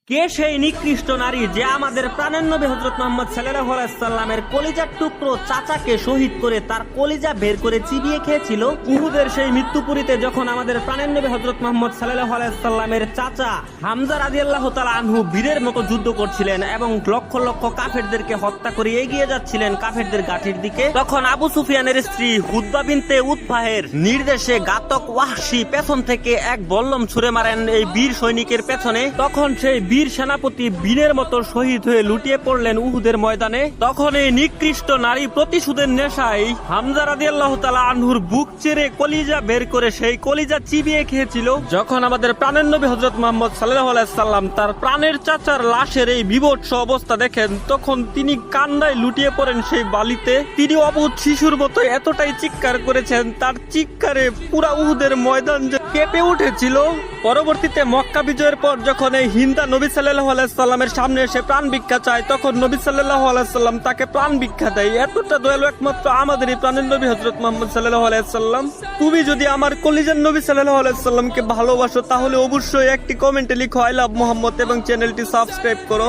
কে সেই নিকৃষ্ট নারী যে আমাদের প্রাণের নবী হযরত মুহাম্মদ সাল্লাল্লাহু আলাইহি সাল্লামের কলিজার টুকরো চাচাকে শহীদ করে তার কলিজা বের করে চিবিয়ে খেয়েছিল? উহুদের সেই মৃত্যুপুরীতে যখন আমাদের প্রাণের নবী হযরত মুহাম্মদ সাল্লাল্লাহু আলাইহি সাল্লামের চাচা হামজা রাদিয়াল্লাহু তাআলা আনহু বীরের মতো যুদ্ধ করছিলেন এবং লক্ষ লক্ষ কাফেরদেরকে হত্যা করে এগিয়ে যাচ্ছিলেন কাফেরদের ঘাঁটির দিকে, তখন আবু সুফিয়ানের স্ত্রী হুদবা বিনতে উতবাহের নির্দেশে ঘাতক ওয়াহশী পেছন থেকে এক বল্লম ছুঁড়ে মারেন এই বীর সৈনিকের পেছনে। তখন সেই বীর সেনাপতি বীরের মতো শহীদ হয়ে লুটিয়ে পড়লেন উহুদের ময়দানে। তখন এই নিকৃষ্ট নারী প্রতিশোধের নেশায় হামজা রাদিয়াল্লাহু তাআলা আনহুর বুক চেরে কলিজা বের করে সেই কলিজা চিবিয়ে খেয়েছিল। যখন আমাদের প্রাণের নবী হযরত মুহাম্মদ সাল্লাল্লাহু আলাইহি সাল্লাম তার প্রাণের চাচার লাশের এই বিভৎস অবস্থা দেখেন, তখন তিনি কান্নায় লুটিয়ে পড়েন সেই বালিতে। তিনি অবুঝ শিশুর মতো এতটাই চিৎকার করেছেন, তার চিৎকারে পুরা উহুদের ময়দান যে কেঁপে উঠেছিল। পরবর্তীতে মক্কা বিজয়ের পর যখন এই হিন্দা নবী সাল্লাল্লাহু আলাইহি সাল্লামের সামনে এসে প্রাণ ভিক্ষা চায়, তখন নবী সাল্লাল্লাহু আলাইহি সাল্লাম তাকে প্রাণ ভিক্ষা দেয়। এতটা দয়ালু একমাত্র আমাদেরই প্রাণের নবী হযরত মুহাম্মদ সাল্লাল্লাহু আলাইহি সাল্লাম। তুমি যদি আমার কলিজার নবী সাল্লাল্লাহু আলাইহি সাল্লামকে ভালোবাসো তাহলে অবশ্যই একটি কমেন্টে লিখো আই লাভ মুহাম্মদ এবং চ্যানেলটি সাবস্ক্রাইব করো।